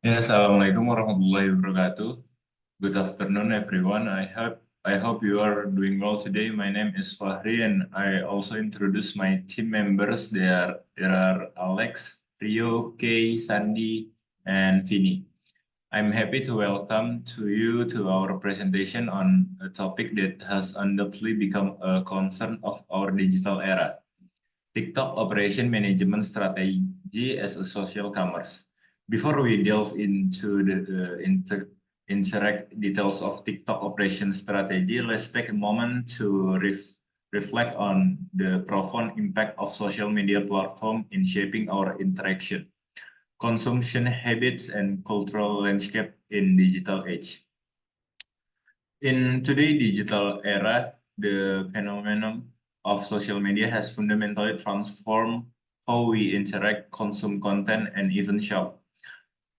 Ya, Assalamualaikum warahmatullahi wabarakatuh. Good afternoon, everyone. I hope you are doing well today. My name is Fachri, and I also introduce my team members. There are Alex, Rio, Kay, Sandy, and Fini. I'm happy to welcome to you to our presentation on a topic that has undoubtedly become a concern of our digital era. TikTok Operation Management Strategy as a Social Commerce. Before we delve into the interact details of TikTok operation strategy, let's take a moment to reflect on the profound impact of social media platform in shaping our interaction, consumption habits, and cultural landscape in digital age. In today's digital era, the phenomenon of social media has fundamentally transformed how we interact, consume content, and even shop.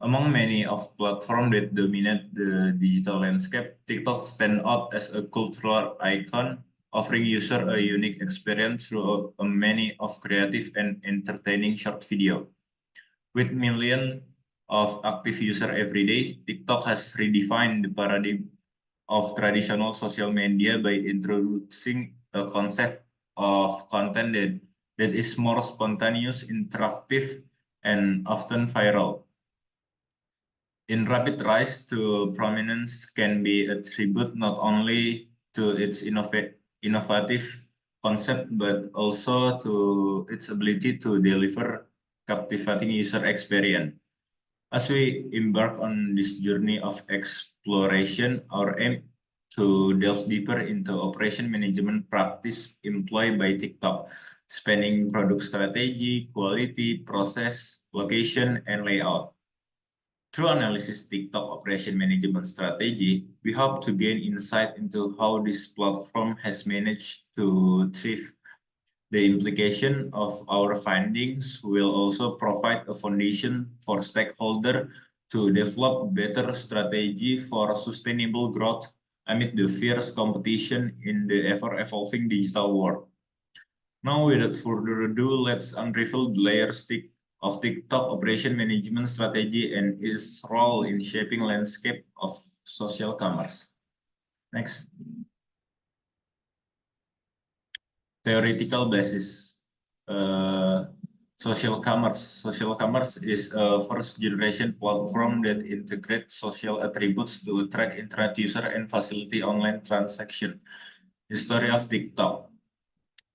Among many of platforms that dominate the digital landscape, TikTok stands out as a cultural icon, offering users a unique experience through a many of creative and entertaining short video. With millions of active users every day, TikTok has redefined the paradigm of traditional social media by introducing a concept of content that is more spontaneous, interactive, and often viral. In rapid rise to prominence can be attributed not only to its innovative concept, but also to its ability to deliver captivating user experience. As we embark on this journey of exploration, our aim to delve deeper into operation management practice employed by TikTok, spanning product strategy, quality, process, location, and layout. Through analysis TikTok operation management strategy, we hope to gain insight into how this platform has managed to thrive. The implication of our findings will also provide a foundation for stakeholders to develop better strategy for sustainable growth amid the fierce competition in the ever-evolving digital world. Now, without further ado, let's unravel the layers of TikTok operation management strategy and its role in shaping landscape of social commerce. Next. Theoretical basis. Social commerce. Social commerce is a first generation platform that integrates social attributes to attract internet user and facilitate online transaction. History of TikTok.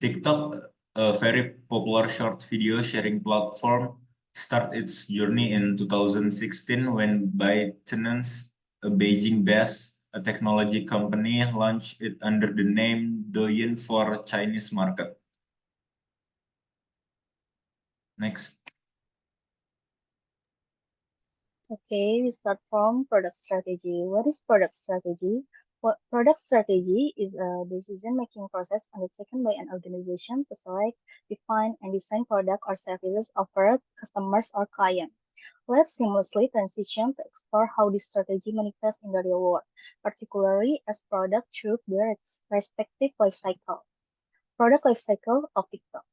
TikTok, a very popular short video sharing platform, started its journey in 2016 when ByteDance, a Beijing-based technology company, launched it under the name Douyin for Chinese market. Next. Okay, we start from product strategy. What is product strategy? Product strategy is a decision-making process undertaken by an organization to select, define, and design product or services offered customers or clients. Let's seamlessly transition to explore how this strategy manifests in the real world, particularly as product through their respective life cycle. Product life cycle of TikTok.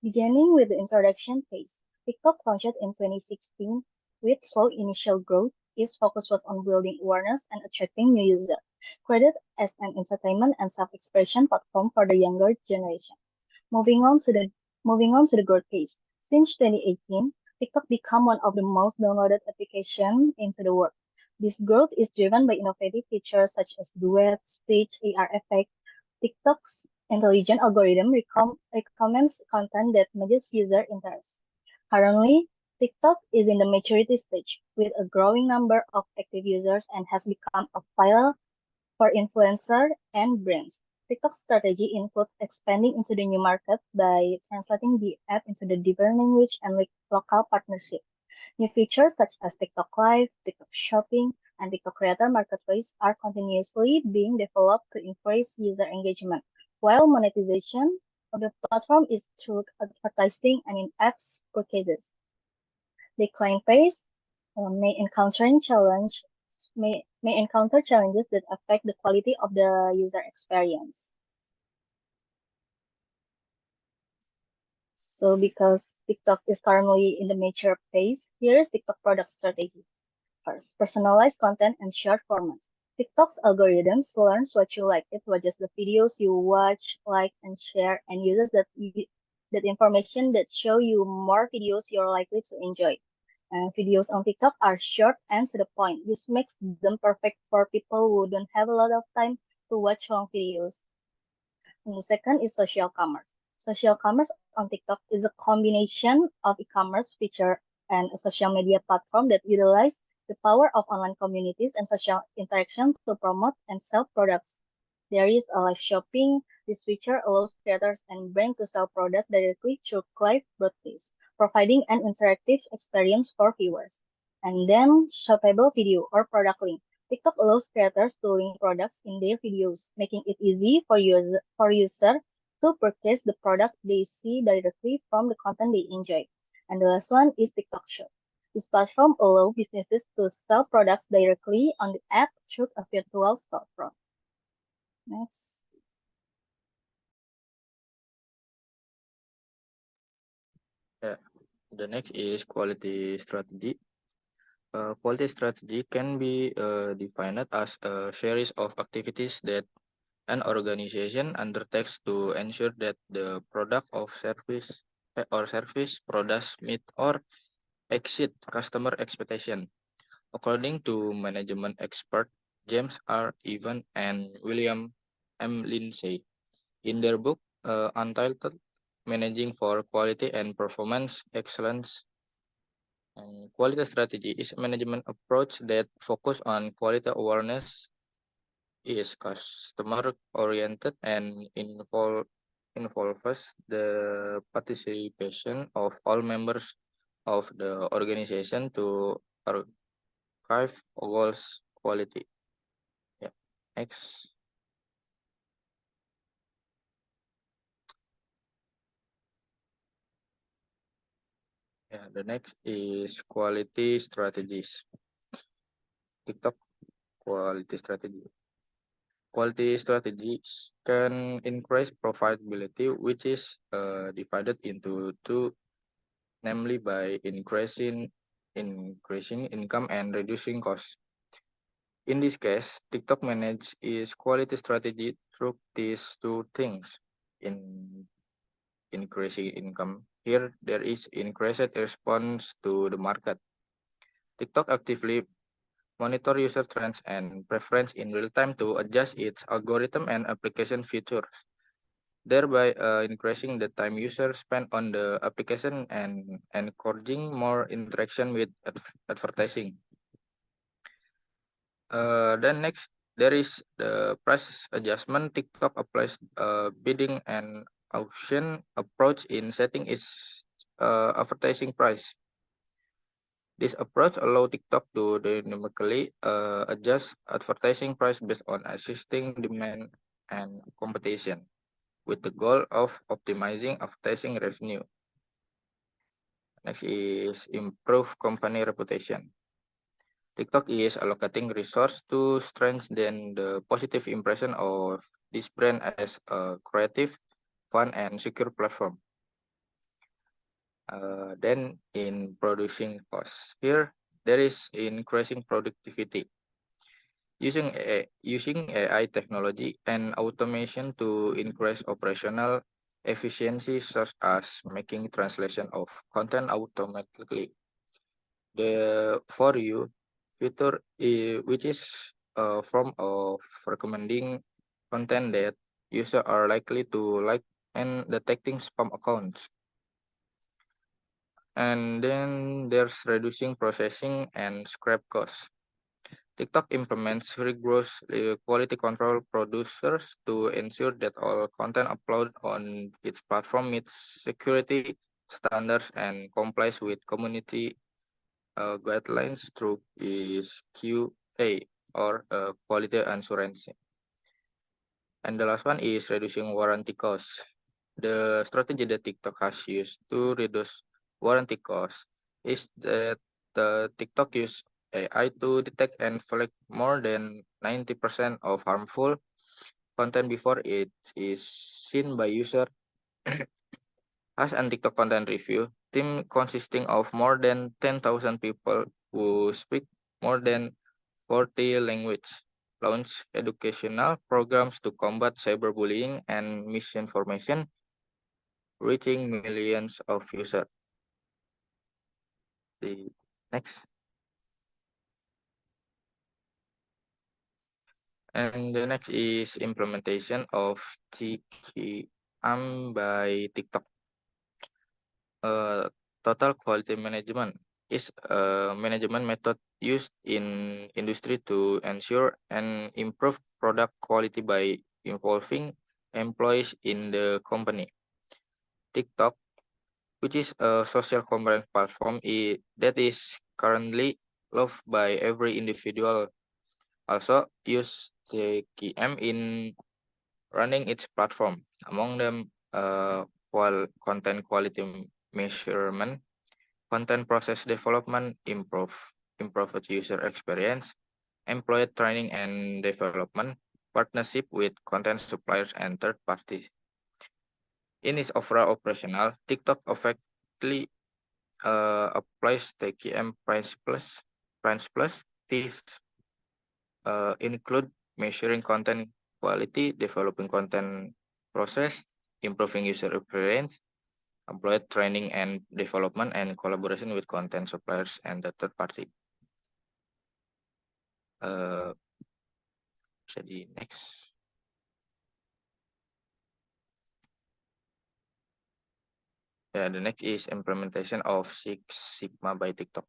Beginning with the introduction phase, TikTok launched in 2016 with slow initial growth. Its focus was on building awareness and attracting new users, created as an entertainment and self-expression platform for the younger generation. Moving on to the growth phase. Since 2018, TikTok became one of the most downloaded applications into the world. This growth is driven by innovative features such as duet, stitch, AR effect. TikTok's intelligent algorithm recommends content that matches user interests. Currently, TikTok is in the maturity stage with a growing number of active users and has become a vital for influencers and brands. TikTok's strategy includes expanding into the new market by translating the app into the different language and local partnership. New features such as TikTok Live, TikTok Shopping, and TikTok Creator Marketplace are continuously being developed to increase user engagement, while monetization of the platform is through advertising and in-app purchases. The client base may encounter challenges that affect the quality of the user experience. So because TikTok is currently in the mature phase, here is TikTok product strategy. First, personalized content and short formats. TikTok's algorithms learns what you like. It watches the videos you watch, like, and share, and uses that information that show you more videos you're likely to enjoy. And videos on TikTok are short and to the point. This makes them perfect for people who don't have a lot of time to watch long videos. And the second is social commerce. Social commerce on TikTok is a combination of e-commerce feature and a social media platform that utilize the power of online communities and social interaction to promote and sell products. There is a live shopping. This feature allows creators and brands to sell products directly through live broadcast, providing an interactive experience for viewers. And then shoppable video or product link. TikTok allows creators to link products in their videos, making it easy for user to purchase the product they see directly from the content they enjoy. And the last one is TikTok Shop. This platform allows businesses to sell products directly on the app through a virtual storefront. Next. Yeah. The next is quality strategy. Quality strategy can be defined as a series of activities that an organization undertakes to ensure that the product of service products meet or exceed customer expectation. According to management expert James R. Evan and William M. Lindsay, in their book Untitled Managing for Quality and Performance Excellence, and quality strategy is a management approach that focus on quality awareness, is customer oriented, and involves the participation of all members of the organization to archive goals quality. Yeah. Next. Yeah, the next is quality strategies. TikTok quality strategy. Quality strategies can increase profitability, which is divided into two, namely by increasing income and reducing costs. In this case, TikTok manage its quality strategy through these two things. In increasing income, here there is increased response to the market. TikTok actively monitor user trends and preference in real time to adjust its algorithm and application features, thereby increasing the time users spend on the application and encouraging more interaction with advertising. Then next, there is the price adjustment. TikTok applies bidding and auction approach in setting its advertising price. This approach allows TikTok to dynamically adjust advertising price based on existing demand and competition, with the goal of optimizing advertising revenue. Next is improve company reputation. TikTok is allocating resource to strengthen the positive impression of this brand as a creative, fun, and secure platform. Then in producing costs, here there is increasing productivity. Using AI technology and automation to increase operational efficiency, such as making translation of content automatically. The For You feature, which is a form of recommending content that users are likely to like and detecting spam accounts. And then there's reducing processing and scrap costs. TikTok implements rigorous quality control producers to ensure that all content uploaded on its platform meets security standards and complies with community guidelines through is QA, or quality assurance. And the last one is reducing warranty costs. The strategy that TikTok has used to reduce warranty costs is that the TikTok use AI to detect and flag more than 90% of harmful content before it is seen by user. As an TikTok content review team consisting of more than 10,000 people who speak more than 40 languages, launch educational programs to combat cyberbullying and misinformation, reaching millions of users. The next. And the next is implementation of TQM by TikTok. Total quality management is a management method used in industry to ensure and improve product quality by involving employees in the company. TikTok, which is a social commerce platform that is currently loved by every individual, also use TQM in running its platform. Among them, content quality measurement, content process development, improved user experience, employee training and development, partnership with content suppliers and third parties. In its overall operational, TikTok effectively applies TQM principles. These include measuring content quality, developing content process, improving user experience, employee training and development, and collaboration with content suppliers and the third party. Bisa di next. Yeah, the next is implementation of Six Sigma by TikTok.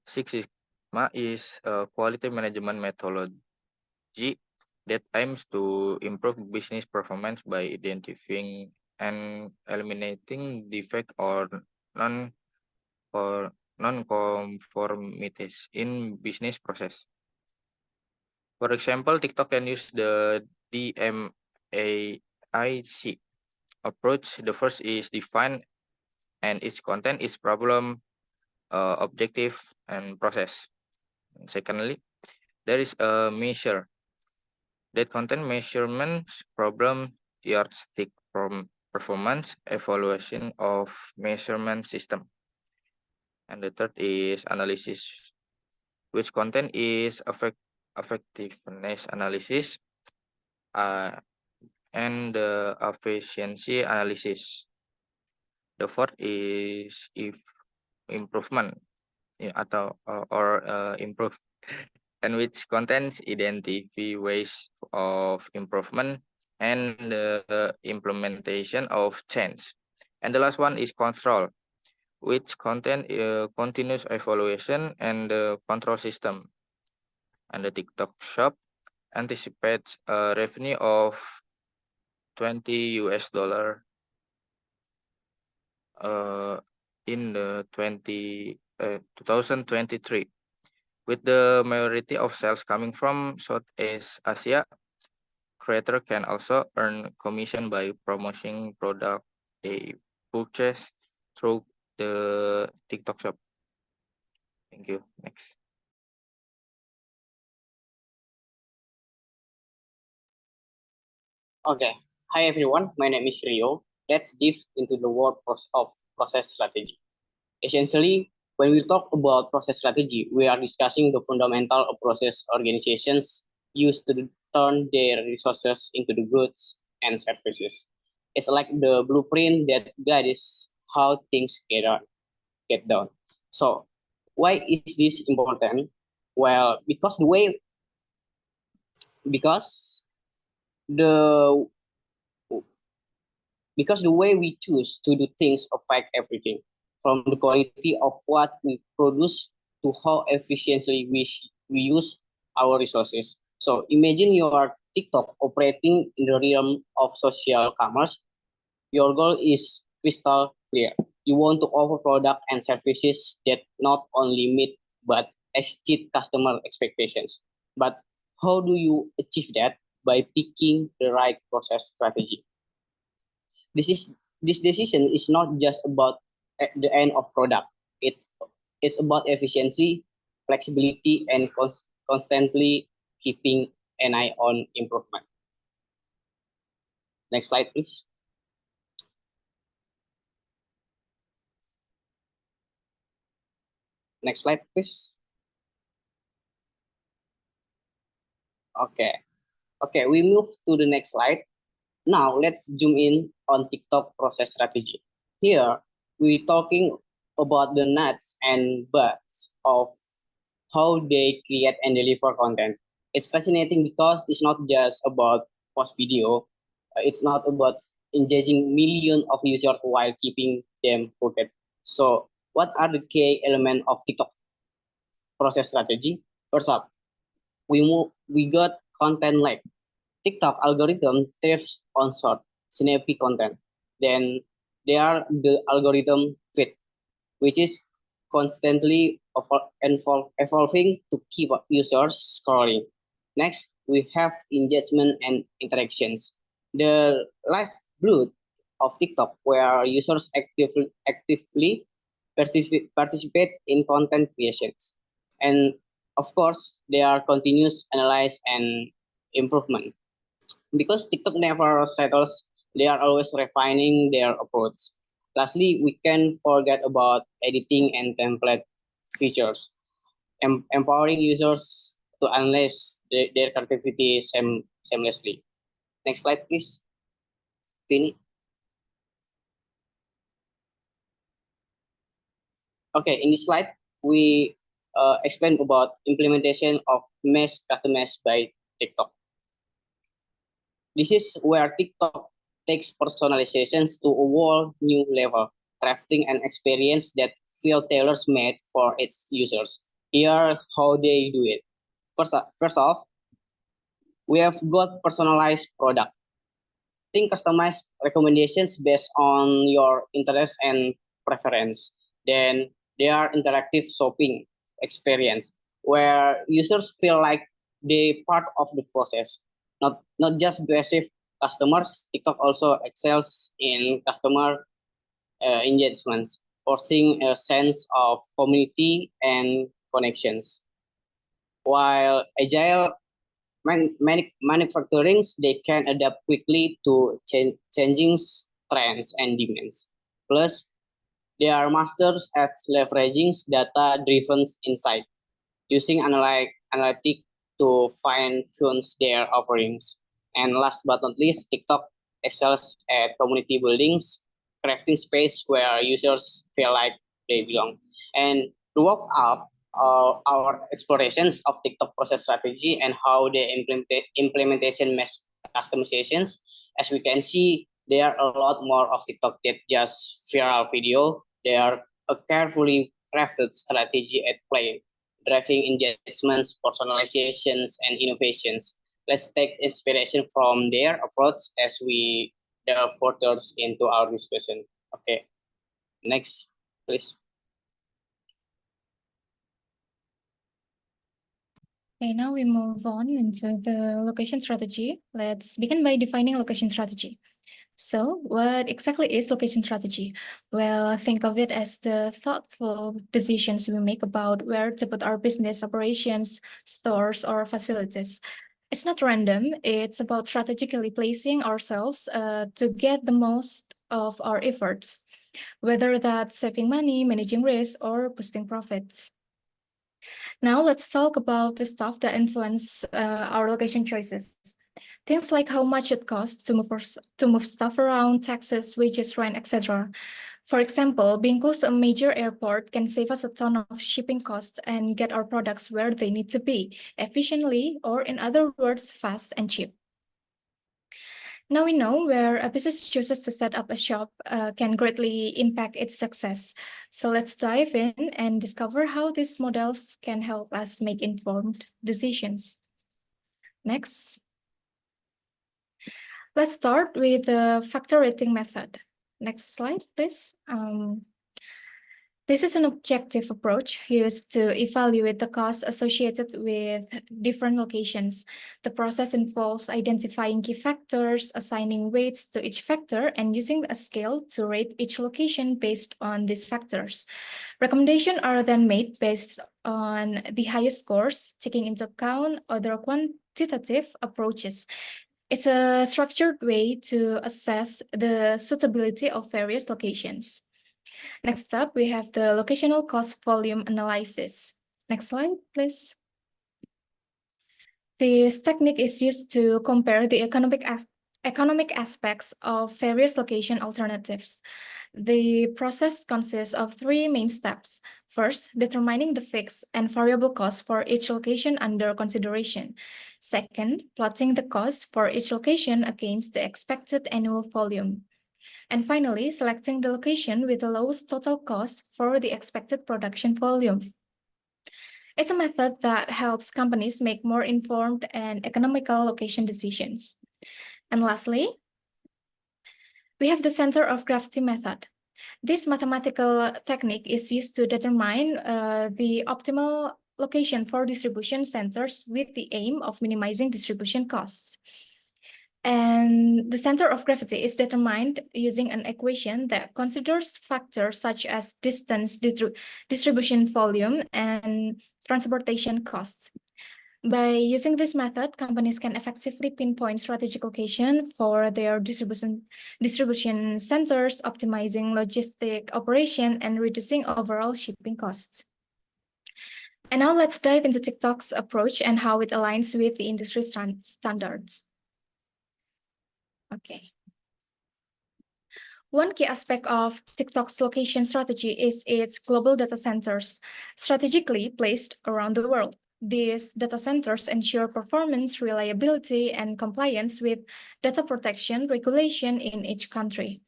Six Sigma is a quality management methodology that aims to improve business performance by identifying and eliminating defect or non-conformities in business process. For example, TikTok can use the DMAIC approach. The first is define and its content is problem, objective, and process. And secondly, there is a measure that content measurement, problem, yardstick from performance, evaluation of measurement system. And the third is analysis, which content is effectiveness analysis and the efficiency analysis. The fourth is if improvement atau or improve, and which contains identify ways of improvement and the implementation of change. And the last one is control, which contain continuous evaluation and the control system. And the TikTok shop anticipates a revenue of $20 in the 2023, with the majority of sales coming from Southeast Asia. Creator can also earn commission by promoting product they purchase through the TikTok shop. Thank you. Next. Okay. Hi everyone, my name is Rio. Let's dive into the world of process strategy. Essentially, when we talk about process strategy, we are discussing the fundamental of process organizations use to turn their resources into the goods and services. It's like the blueprint that guides how things get done. So, why is this important? Well, because the way we choose to do things affect everything, from the quality of what we produce to how efficiently we use our resources. So imagine you are TikTok operating in the realm of social commerce. Your goal is crystal clear. You want to offer product and services that not only meet but exceed customer expectations. But how do you achieve that? By picking the right process strategy. This decision is not just about the end of product. It's about efficiency, flexibility, and constantly keeping an eye on improvement. Next slide, please. Next slide, please. Okay. Okay, we move to the next slide. Now let's zoom in on TikTok process strategy. Here we're talking about the nuts and bolts of how they create and deliver content. It's fascinating because it's not just about post video. It's not about engaging millions of users while keeping them hooked. So, what are the key elements of TikTok process strategy? First up, we got content like TikTok algorithm thrives on short, snappy content. Then there are the algorithm fit, which is constantly evolving to keep users scrolling. Next, we have engagement and interactions. The lifeblood of TikTok, where users actively participate in content creations. And of course, there are continuous analyze and improvement. Because TikTok never settles, they are always refining their approach. Lastly, we can forget about editing and template features, empowering users to unleash their creativity seamlessly. Next slide, please. Fini. Okay, in this slide, we explain about implementation of mesh customized by TikTok. This is where TikTok takes personalizations to a whole new level, crafting an experience that feel tailor made for its users. Here, how they do it. First off, we have got personalized product. Think customized recommendations based on your interest and preference. Then there are interactive shopping experience where users feel like they part of the process, not just passive customers. TikTok also excels in customer engagements, forcing a sense of community and connections. While agile manufacturing, they can adapt quickly to changing trends and demands. Plus, they are masters at leveraging data-driven insight, using analytic to fine-tune their offerings. And last but not least, TikTok excels at community buildings, crafting space where users feel like they belong. And to walk up our explorations of TikTok process strategy and how they implementation mesh customizations, as we can see, there are a lot more of TikTok than just viral video. They are a carefully crafted strategy at play, driving engagements, personalizations, and innovations. Let's take inspiration from their approach as we delve further into our discussion. Okay, next, please. Okay, now we move on into the location strategy. Let's begin by defining location strategy. So, what exactly is location strategy? Well, think of it as the thoughtful decisions we make about where to put our business operations, stores, or facilities. It's not random, it's about strategically placing ourselves to get the most of our efforts, whether that's saving money, managing risk, or boosting profits. Now, let's talk about the stuff that influence our location choices. Things like how much it costs to move stuff around, taxes, wages, rent, etc. For example, being close to a major airport can save us a ton of shipping costs and get our products where they need to be, efficiently, or in other words, fast and cheap. Now we know where a business chooses to set up a shop can greatly impact its success. So let's dive in and discover how these models can help us make informed decisions. Next. Let's start with the factor rating method. Next slide, please. This is an objective approach used to evaluate the costs associated with different locations. The process involves identifying key factors, assigning weights to each factor, and using a scale to rate each location based on these factors. Recommendations are then made based on the highest scores, taking into account other quantitative approaches. It's a structured way to assess the suitability of various locations. Next up, we have the locational cost volume analysis. Next slide, please. This technique is used to compare the economic aspects of various location alternatives. The process consists of three main steps. First, determining the fixed and variable cost for each location under consideration. Second, plotting the cost for each location against the expected annual volume. And finally, selecting the location with the lowest total cost for the expected production volume. It's a method that helps companies make more informed and economical location decisions. And lastly, we have the center of gravity method. This mathematical technique is used to determine the optimal location for distribution centers with the aim of minimizing distribution costs. And the center of gravity is determined using an equation that considers factors such as distance, distribution volume, and transportation costs. By using this method, companies can effectively pinpoint strategic location for their distribution centers, optimizing logistic operation and reducing overall shipping costs. And now let's dive into TikTok's approach and how it aligns with the industry standards. Okay. One key aspect of TikTok's location strategy is its global data centers, strategically placed around the world. These data centers ensure performance, reliability, and compliance with data protection regulation in each country.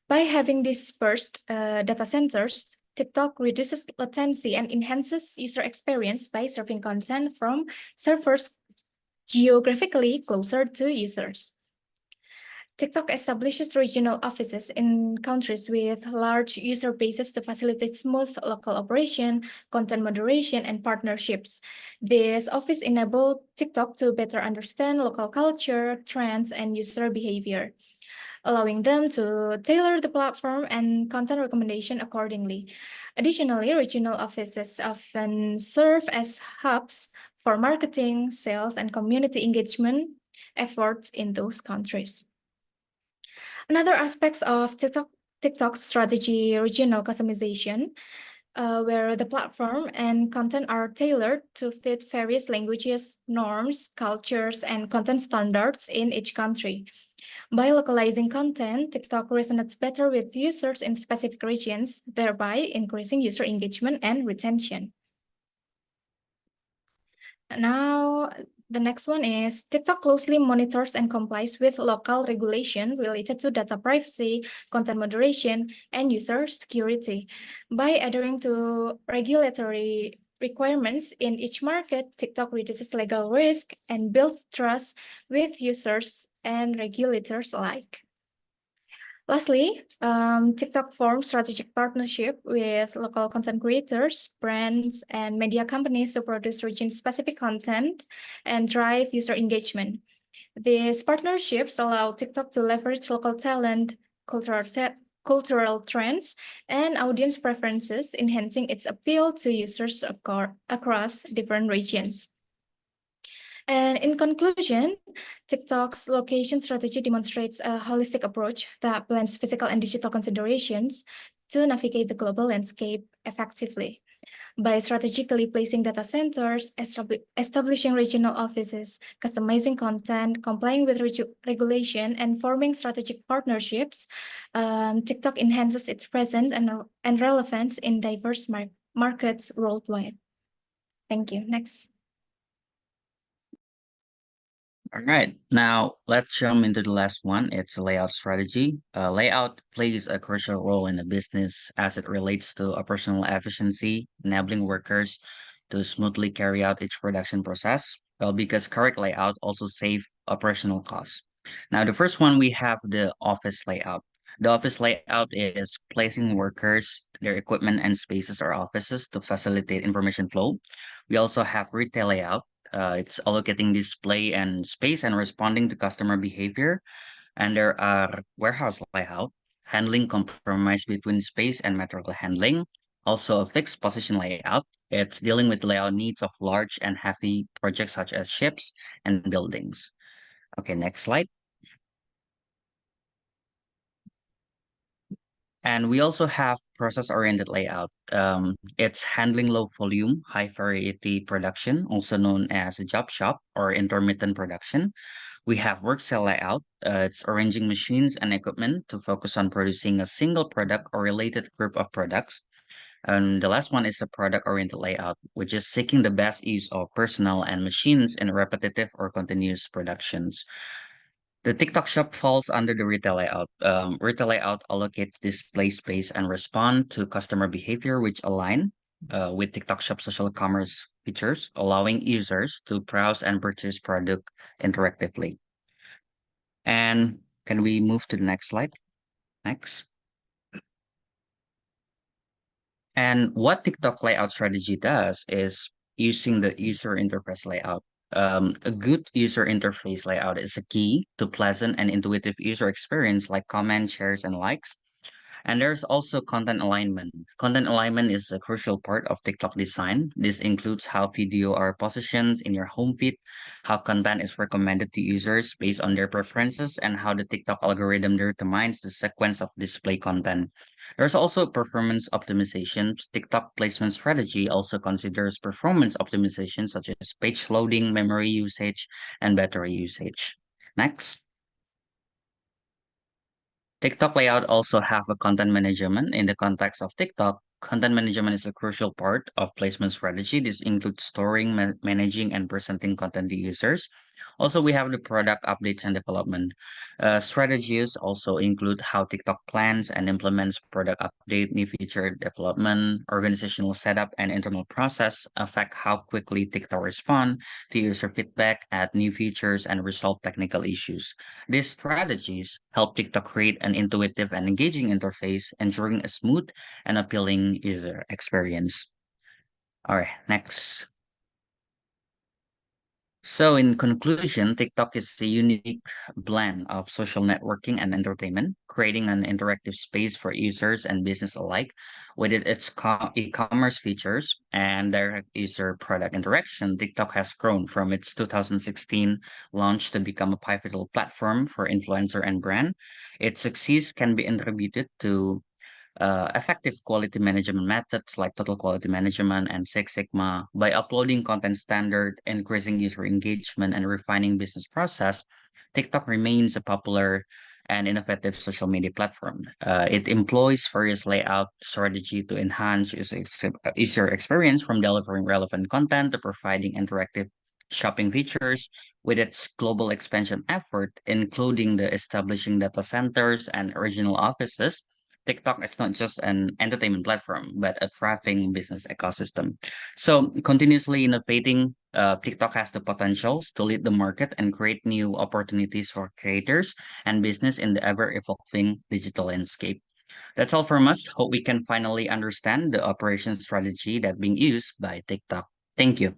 By having dispersed data centers, TikTok reduces latency and enhances user experience by serving content from servers geographically closer to users. TikTok establishes regional offices in countries with large user bases to facilitate smooth local operation, content moderation, and partnerships. This office enables TikTok to better understand local culture, trends, and user behavior, allowing them to tailor the platform and content recommendation accordingly. Additionally, regional offices often serve as hubs for marketing, sales, and community engagement efforts in those countries. Another aspects of TikTok's strategy, regional customization, where the platform and content are tailored to fit various languages, norms, cultures, and content standards in each country. By localizing content, TikTok resonates better with users in specific regions, thereby increasing user engagement and retention. Now, the next one is TikTok closely monitors and complies with local regulation related to data privacy, content moderation, and user security. By adhering to regulatory requirements in each market, TikTok reduces legal risk and builds trust with users and regulators alike. Lastly, TikTok forms strategic partnership with local content creators, brands, and media companies to produce region-specific content and drive user engagement. These partnerships allow TikTok to leverage local talent, cultural trends, and audience preferences, enhancing its appeal to users across different regions. And in conclusion, TikTok's location strategy demonstrates a holistic approach that blends physical and digital considerations to navigate the global landscape effectively. By strategically placing data centers, establishing regional offices, customizing content, complying with regulation, and forming strategic partnerships, TikTok enhances its presence and relevance in diverse markets worldwide. Thank you. Next. All right, now let's jump into the last one. It's a layout strategy. Layout plays a crucial role in a business as it relates to operational efficiency, enabling workers to smoothly carry out each production process. Well, because correct layout also save operational costs. Now, the first one we have the office layout. The office layout is placing workers, their equipment, and spaces or offices to facilitate information flow. We also have retail layout. It's allocating display and space and responding to customer behavior. And there are warehouse layout, handling compromise between space and material handling. Also a fixed position layout. It's dealing with layout needs of large and heavy projects such as ships and buildings. Okay, next slide. And we also have process-oriented layout. It's handling low volume, high variety production, also known as a job shop or intermittent production. We have work cell layout. It's arranging machines and equipment to focus on producing a single product or related group of products. And the last one is a product-oriented layout, which is seeking the best use of personnel and machines in repetitive or continuous productions. The TikTok shop falls under the retail layout. Retail layout allocates display space and respond to customer behavior, which align with TikTok shop social commerce features, allowing users to browse and purchase product interactively. And can we move to the next slide? Next. And what TikTok layout strategy does is using the user interface layout. A good user interface layout is a key to pleasant and intuitive user experience like comments, shares, and likes. And there's also content alignment. Content alignment is a crucial part of TikTok design. This includes how video are positioned in your home feed, how content is recommended to users based on their preferences, and how the TikTok algorithm determines the sequence of display content. There's also performance optimization. TikTok placement strategy also considers performance optimization such as page loading, memory usage, and battery usage. Next. TikTok layout also have a content management. In the context of TikTok, content management is a crucial part of placement strategy. This includes storing, managing, and presenting content to users. Also, we have the product updates and development. Strategies also include how TikTok plans and implements product update, new feature development, organizational setup, and internal process affect how quickly TikTok respond to user feedback, add new features, and resolve technical issues. These strategies help TikTok create an intuitive and engaging interface, ensuring a smooth and appealing user experience. All right, next. So, in conclusion, TikTok is a unique blend of social networking and entertainment, creating an interactive space for users and business alike. With its e-commerce features and direct user product interaction, TikTok has grown from its 2016 launch to become a pivotal platform for influencer and brand. Its success can be attributed to effective quality management methods like total quality management and Six Sigma. By uploading content standard, increasing user engagement, and refining business process, TikTok remains a popular and innovative social media platform. It employs various layout strategy to enhance user experience, from delivering relevant content to providing interactive shopping features. With its global expansion effort, including the establishing data centers and regional offices, TikTok is not just an entertainment platform, but a thriving business ecosystem. So, continuously innovating, TikTok has the potentials to lead the market and create new opportunities for creators and business in the ever evolving digital landscape. That's all from us. Hope we can finally understand the operation strategy that being used by TikTok. Thank you.